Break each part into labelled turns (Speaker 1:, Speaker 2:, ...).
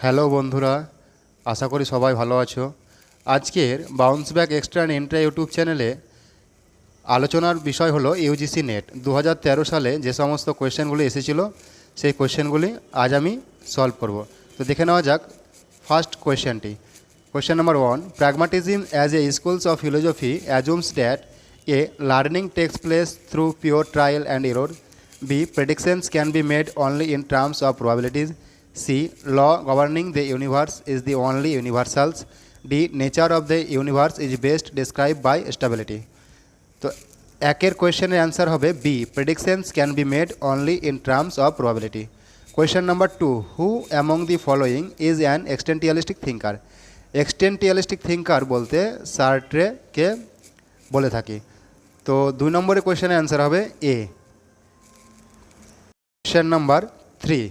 Speaker 1: Hello বন্ধুরা, আশা করি সবাই ভালো আছো। আজকের bounce back extra and Intra YouTube চ্যানেলে আলোচনার বিষয় হলো ইউজিসি নেট 2013 সালে যে সমস্ত কোয়েশ্চেনগুলি এসেছিলো সেই কোয়েশ্চেনগুলি আজ আমি সলভ করব। তো দেখে নেওয়া যাক ফার্স্ট কোয়েশ্চেনটি। Question number 1, pragmatism as a schools of philosophy assumes that a learning takes place through pure trial and error. B, predictions can be made only in terms of probabilities. C, law governing the universe is the only universals. D, nature of the universe is best described by stability. তো একের কোয়েশ্চেনের answer হবে B, predictions can be made only in terms of probability. Question number 2, who among the following is an existentialistic thinker. Existentialistic thinker বলতে সার্ট্রেকে বলে থাকি। তো 2 নম্বরের কোয়েশ্চেনের অ্যান্সার হবে এ। Question number 3.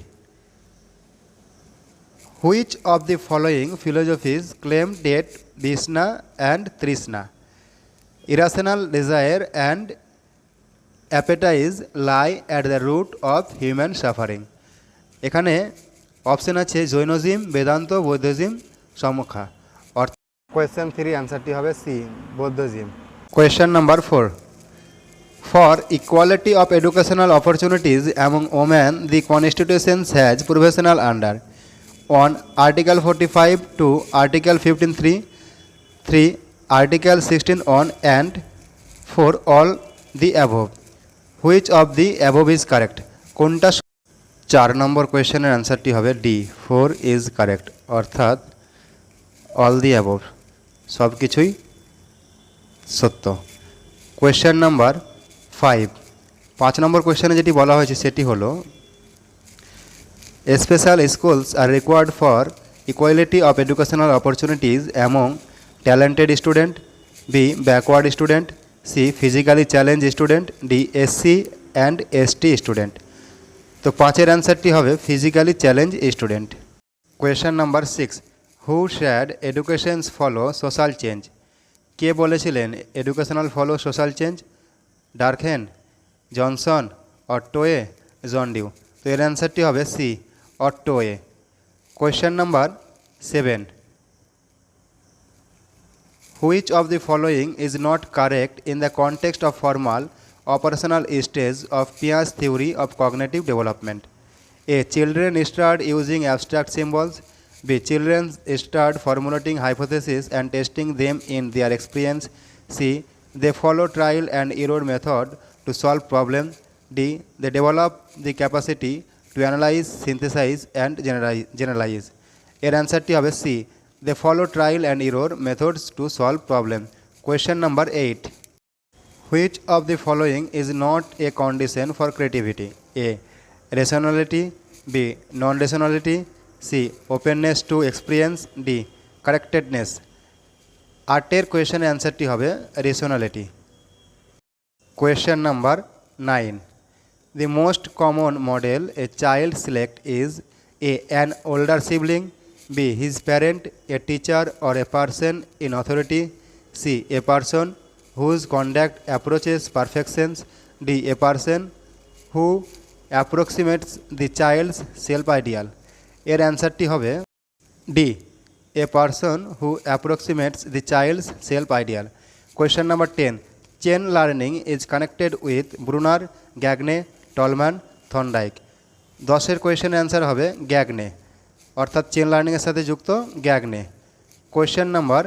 Speaker 1: Which of the following philosophies claim that Vishna and Trishna, irrational desire and appetite, lie at the root of human suffering? এখানে option আছে জৈনজিম, বেদান্ত, বৌদ্ধজিম, সমখা। অর্থাৎ কোয়েশ্চেন 3 অ্যান্সারটি হবে C, Buddhism. Question number 4. For equality of educational opportunities among women, the Constitution has provisional under 1. Article 45 to Article 15(3), 3. Article 16(1) and 4. All the above. Which of the above is correct? কোনটা 4 নম্বর কোয়েশ্চেনের অ্যান্সারটি হবে D, 4 is correct. অর্থাৎ all the above, সব কিছুই সত্য। Question number 5 নম্বর কোয়েশ্চেনে যেটি বলা হয়েছে সেটি হলো special schools are required for equality of educational opportunities among talented student. B, backward student. C, physically challenge student. D, SC and ST student. তো 5-এর অ্যান্সারটি হবে physically challenge student. Question number 6, who said educations follow social change. কে বলেছিলেন educational follow social change? Durkheim, Johnson, Ottaway, John Dewey. তো এর অ্যান্সারটি হবে C, Ottaway. Question number 7, which of the following is not correct in the context of formal operational stage of Piaget's theory of cognitive development? A, children start using abstract symbols. B, children start formulating hypothesis and testing them in their experience. C, they follow trial and error method to solve problem. D, they develop the capacity to analyze, synthesize and generalize. এর অ্যান্সারটি হবে C, they follow trial and error methods to solve problem. Question number 8, which of the following is not a condition for creativity? A, rationality. B, non-rationality. C, openness to experience. D, correctedness. 8-এর কোয়েশ্চেনের অ্যান্সারটি হবে rationality. Question number 9, the most common model a child select is A, an older sibling. B, his parent, a teacher or a person in authority. C, a person whose conduct approaches perfections. D, a person who approximates the child's self ideal. এর অ্যান্সারটি হবে D, a person who approximates the child's self-ideal. Question number 10, chain learning is connected with Brunner, Gagne, Tolman, Thorndike. 10-এর কোয়েশ্চেনের answer হবে Gagne, অর্থাৎ chain লার্নিংয়ের সাথে যুক্ত Gagne. Question number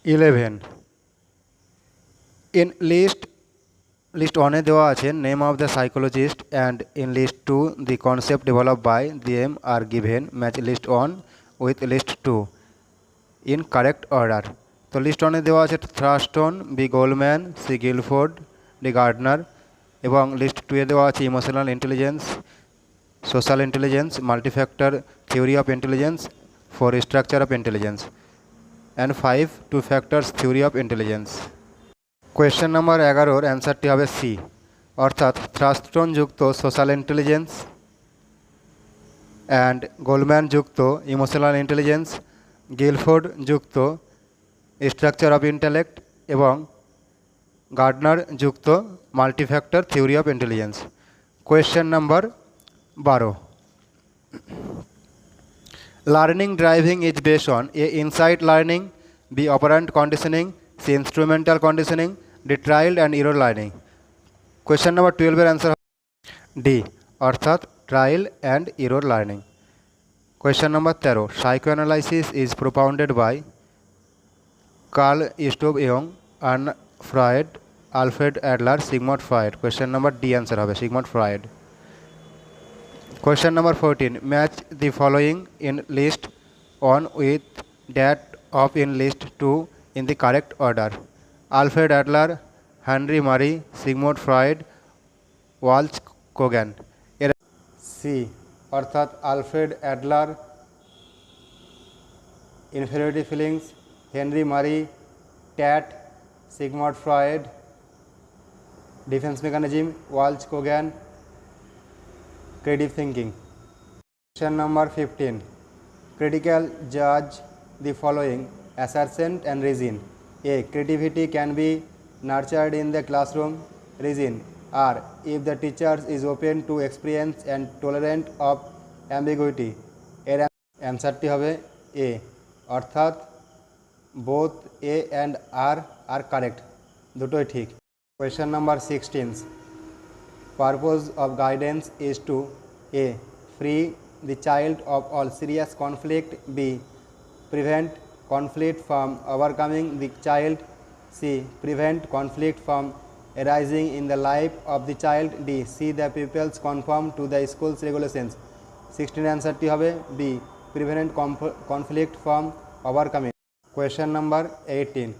Speaker 1: 11, in list 1-এ দেওয়া আছে name of the psychologist and in list 2 the concept develop by them are given, match list 1 with list 2 in correct order. তো লিস্ট 1-এ দেওয়া আছে Thurstone, B Goleman, C Guilford, D Gardner. এবং list 2-এ দেওয়া আছে emotional intelligence, social intelligence, multifactor theory of intelligence, 4 structure of intelligence and 5 2 factors theory of intelligence. Question number 11-ওর অ্যান্সারটি হবে সি, অর্থাৎ থ্রাস্টন যুক্ত সোশ্যাল ইন্টেলিজেন্স অ্যান্ড গোলম্যান যুক্ত ইমোশনাল ইন্টেলিজেন্স, গিলফোর্ড যুক্ত স্ট্রাকচার অফ ইন্টেলেক্ট এবং গার্ডনার যুক্ত multifactor theory of intelligence. Question number 12, Learning driving is based on A. Insight learning, B. Operant conditioning, C. Instrumental conditioning, D. Trial and error learning. Question number 12 এর answer D অর্থাৎ trial and error learning. Question number 13. Psychoanalysis is propounded by Carl Gustav Jung, Anne Freud, Alfred Adler, Sigmund Freud. Question number D answer হবে Sigmund Freud. Question number 14. Match the following in list 1 with that of in list 2 in the correct order. Alfred Adler, Henry Murray, Sigmund Freud, Wallach Kogan. এর C অর্থাৎ Alfred Adler, inferiority feelings, Henry Murray, TAT, Sigmund Freud, defence mechanism, Wallach Kogan, creative thinking. Question number 15. Critical judge the following assertion and reason. A. Creativity can be nurtured in the classroom. Reason. R. If the teacher is open to experience and tolerant of ambiguity. এর অ্যান্সারটি হবে এ অর্থাৎ both A and R are correct, দুটোই ঠিক। Question number 16. Purpose of guidance is to A. Free the child of all serious conflict. B. Prevent conflict from overcoming the child. C. Prevent conflict from arising in the life of the child. D. See the pupils conform to the school's regulations. 16 answerটি হবে B. Prevent conflict from overcoming. Question number 18.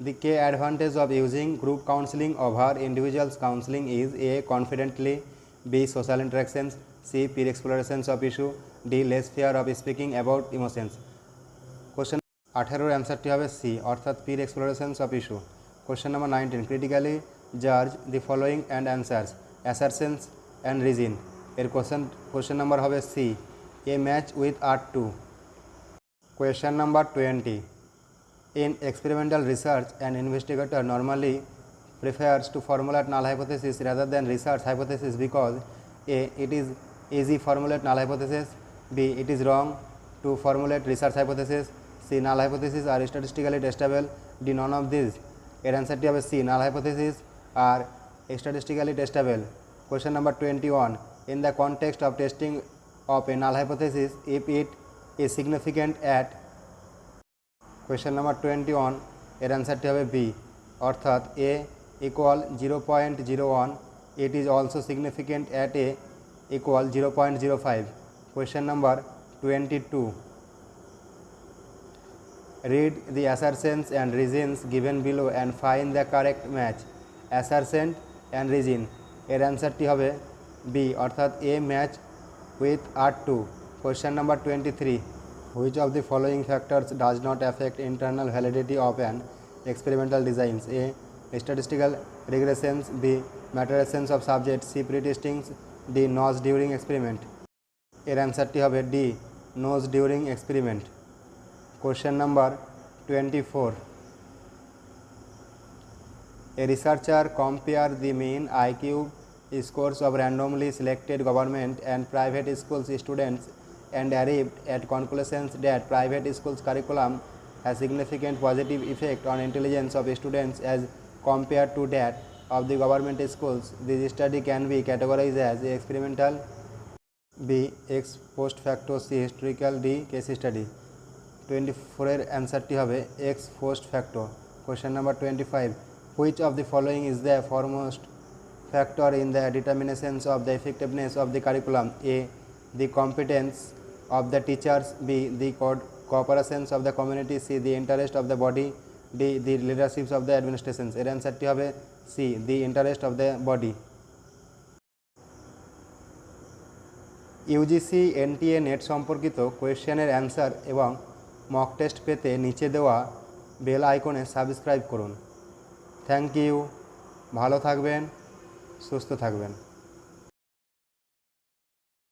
Speaker 1: The key advantage of using group counseling over individual counseling is A. Confidently, B. Social interactions, C. Peer explorations of issue, D. Less fear of speaking about emotions. Question 18 answerটি হবে C অর্থাৎ Peer explorations of issue. Question number 19. Critically judge the following and answers assertions and reason. এর question number হবে C. A match with R2. Question number 20. In experimental research, an investigator normally prefers to formulate null hypothesis rather than research hypothesis because A. It is easy formulate null hypothesis, B. It is wrong to formulate research hypothesis, C. Null hypothesis are statistically testable, D. None of these. এর অ্যান্সারটি হবে C. Null hypothesis are statistically testable. Question number 21. In the context of testing of a null hypothesis, if it is significant at Question number 21 এর অ্যান্সারটি হবে B অর্থাৎ A equal 0.01, it is also significant at A equal 0.05. Question number 22. Read the assertions and reasons given below and find the correct match. Assertion and reason এর অ্যান্সারটি হবে B অর্থাৎ A match with R2. Question number 23. Which of the following factors does not affect internal validity of an experimental design? A. Statistical regressions, B. Maturation of subject, C. Pre-testing, D. Noise during experiment. এর অ্যান্সারটি হবে D. Noise during experiment. Question number 24. A researcher compare the mean IQ scores of randomly selected government and private schools students and arrived at conclusions that private schools curriculum has significant positive effect on intelligence of students as compared to that of the government schools. This study can be categorized as experimental, B. Ex post facto, C. Historical, D. Case study. 24 এর অ্যান্সারটি হবে ex post facto. Question number 25. Which of the following is the foremost factor in the determinations of the effectiveness of the curriculum? A. The competence of the teachers, B. The cooperations of the community, C. The interest of the body, D. The leaderships of the administrations. এর অ্যান্সারটি হবে C. The interest of the body. UGC NTA NET সম্পর্কিত কোয়েশ্চেনের answer এবং mock test পেতে নিচে দেওয়া bell আইকনে সাবস্ক্রাইব করুন। Thank you. ভালো থাকবেন, সুস্থ থাকবেন।